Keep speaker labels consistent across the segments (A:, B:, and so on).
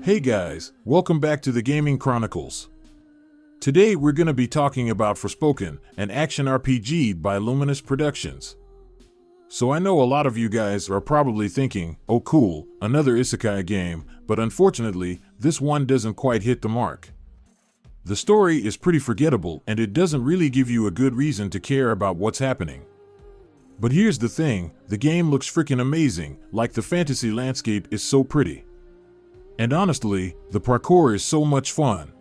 A: Hey guys, welcome back to the Gaming Chronicles. Today we're going to be talking about Forspoken, an action RPG by Luminous Productions. So I know a lot of you guys are probably thinking, oh cool, another isekai game, but unfortunately, this one doesn't quite hit the mark. The story is pretty forgettable and it doesn't really give you a good reason to care about what's happening. But here's the thing, the game looks freaking amazing, like the fantasy landscape is so pretty. And honestly, the parkour is so much fun.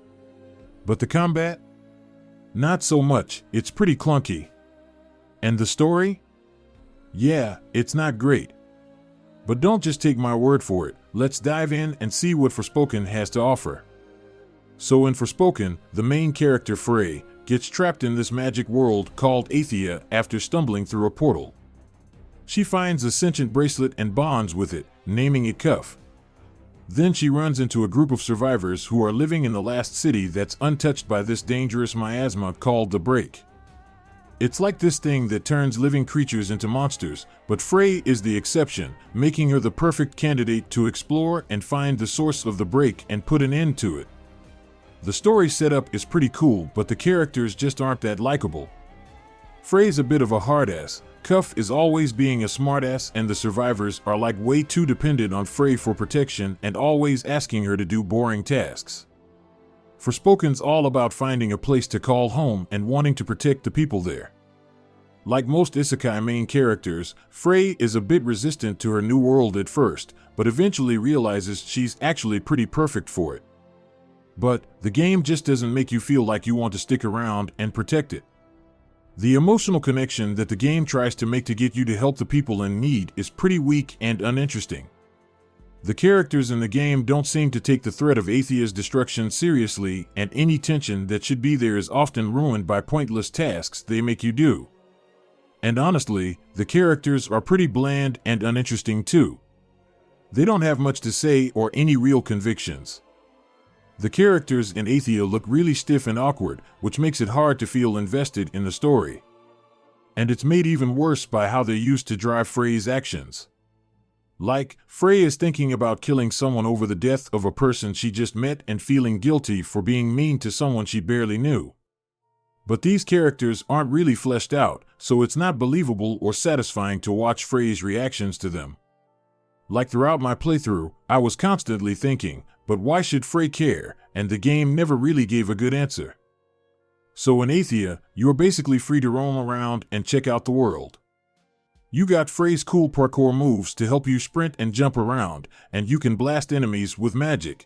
A: But the combat? Not so much, it's pretty clunky. And the story? Yeah, it's not great. But don't just take my word for it, let's dive in and see what Forspoken has to offer. So in Forspoken, the main character Fray gets trapped in this magic world called Athia after stumbling through a portal. She finds a sentient bracelet and bonds with it, naming it Cuff. Then she runs into a group of survivors who are living in the last city that's untouched by this dangerous miasma called the Break. It's like this thing that turns living creatures into monsters, but Fray is the exception, making her the perfect candidate to explore and find the source of the break and put an end to it. The story setup is pretty cool, but the characters just aren't that likable. Fray's a bit of a hard-ass, Cuff is always being a smartass, and the survivors are like way too dependent on Fray for protection and always asking her to do boring tasks. Forspoken's all about finding a place to call home and wanting to protect the people there. Like most isekai main characters, Fray is a bit resistant to her new world at first, but eventually realizes she's actually pretty perfect for it. But the game just doesn't make you feel like you want to stick around and protect it. The emotional connection that the game tries to make to get you to help the people in need is pretty weak and uninteresting. The characters in the game don't seem to take the threat of Athia's destruction seriously, and any tension that should be there is often ruined by pointless tasks they make you do. And honestly, the characters are pretty bland and uninteresting too. They don't have much to say or any real convictions. The characters in Athia look really stiff and awkward, which makes it hard to feel invested in the story. And it's made even worse by how they're used to drive Fray's actions. Like, Fray is thinking about killing someone over the death of a person she just met and feeling guilty for being mean to someone she barely knew. But these characters aren't really fleshed out, so it's not believable or satisfying to watch Fray's reactions to them. Like throughout my playthrough, I was constantly thinking, but why should Fray care? And the game never really gave a good answer. So in Athia, you're basically free to roam around and check out the world. You got Fray's cool parkour moves to help you sprint and jump around, and you can blast enemies with magic.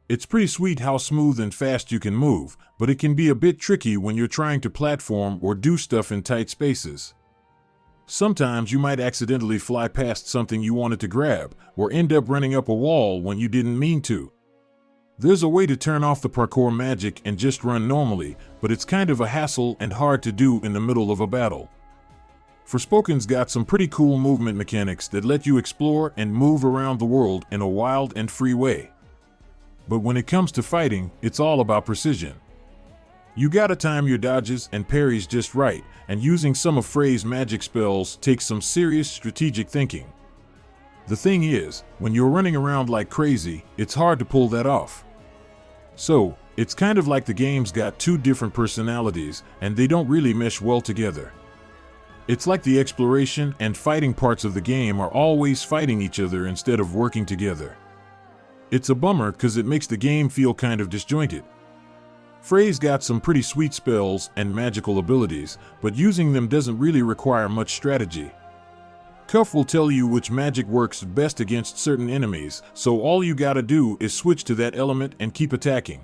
A: It's pretty sweet how smooth and fast you can move, but it can be a bit tricky when you're trying to platform or do stuff in tight spaces. Sometimes you might accidentally fly past something you wanted to grab, or end up running up a wall when you didn't mean to. There's a way to turn off the parkour magic and just run normally, but it's kind of a hassle and hard to do in the middle of a battle. Forspoken's got some pretty cool movement mechanics that let you explore and move around the world in a wild and free way. But when it comes to fighting, it's all about precision. You gotta time your dodges and parries just right, and using some of Fray's magic spells takes some serious strategic thinking. The thing is, when you're running around like crazy, it's hard to pull that off. So, it's kind of like the game's got two different personalities, and they don't really mesh well together. It's like the exploration and fighting parts of the game are always fighting each other instead of working together. It's a bummer because it makes the game feel kind of disjointed. Fray's got some pretty sweet spells and magical abilities, but using them doesn't really require much strategy. Cuff will tell you which magic works best against certain enemies, so all you gotta do is switch to that element and keep attacking.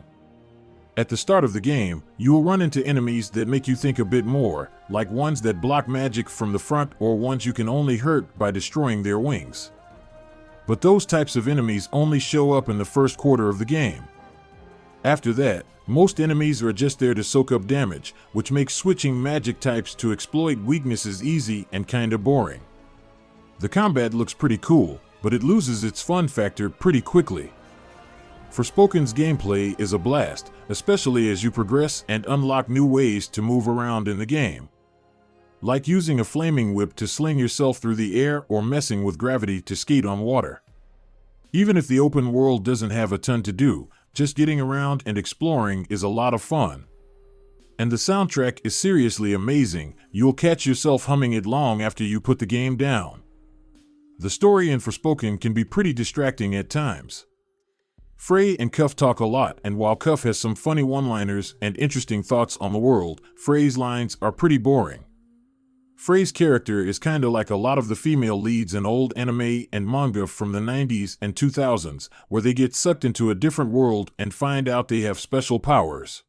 A: At the start of the game, you'll run into enemies that make you think a bit more, like ones that block magic from the front or ones you can only hurt by destroying their wings. But those types of enemies only show up in the first quarter of the game. After that, most enemies are just there to soak up damage, which makes switching magic types to exploit weaknesses easy and kinda boring. The combat looks pretty cool, but it loses its fun factor pretty quickly. Forspoken's gameplay is a blast, especially as you progress and unlock new ways to move around in the game. like using a flaming whip to sling yourself through the air or messing with gravity to skate on water. Even if the open world doesn't have a ton to do, just getting around and exploring is a lot of fun. And the soundtrack is seriously amazing. You'll catch yourself humming it long after you put the game down. The story in Forspoken can be pretty distracting at times. Fray and Cuff talk a lot, and while Cuff has some funny one-liners and interesting thoughts on the world, Fray's lines are pretty boring. Fray's character is kinda like a lot of the female leads in old anime and manga from the 90s and 2000s, where they get sucked into a different world and find out they have special powers.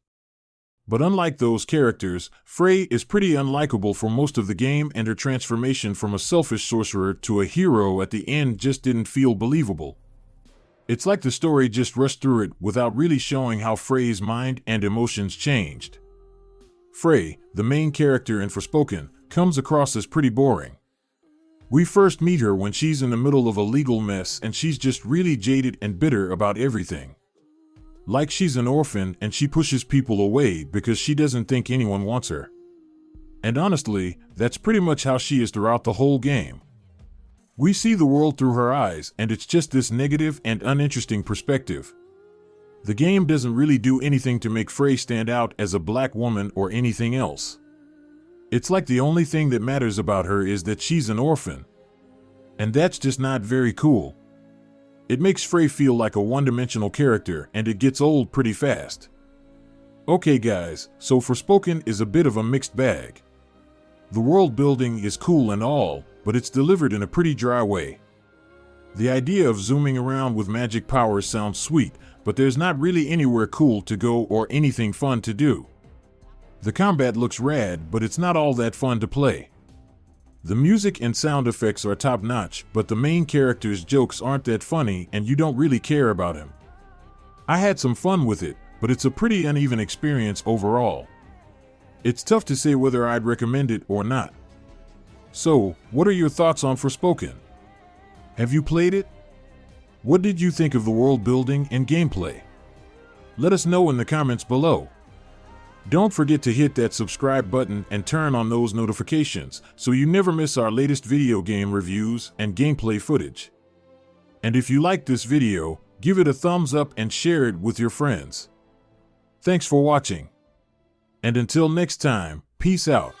A: But unlike those characters, Fray is pretty unlikable for most of the game, and her transformation from a selfish sorcerer to a hero at the end just didn't feel believable. It's like the story just rushed through it without really showing how Fray's mind and emotions changed. Fray, the main character in Forspoken, comes across as pretty boring. We first meet her when she's in the middle of a legal mess and she's just really jaded and bitter about everything. Like she's an orphan and she pushes people away because she doesn't think anyone wants her. And honestly, that's pretty much how she is throughout the whole game. We see the world through her eyes, and it's just this negative and uninteresting perspective. The game doesn't really do anything to make Fray stand out as a black woman or anything else. It's like the only thing that matters about her is that she's an orphan. And that's just not very cool. It makes Fray feel like a one-dimensional character, and it gets old pretty fast. Okay guys, so Forspoken is a bit of a mixed bag. The world building is cool and all, but it's delivered in a pretty dry way. The idea of zooming around with magic powers sounds sweet, but there's not really anywhere cool to go or anything fun to do. The combat looks rad, but it's not all that fun to play. The music and sound effects are top-notch, but the main character's jokes aren't that funny and you don't really care about him. I had some fun with it, but it's a pretty uneven experience overall. It's tough to say whether I'd recommend it or not. So, what are your thoughts on Forspoken? Have you played it? What did you think of the world building and gameplay? Let us know in the comments below. Don't forget to hit that subscribe button and turn on those notifications so you never miss our latest video game reviews and gameplay footage. And if you liked this video, give it a thumbs up and share it with your friends. Thanks for watching. And until next time, peace out.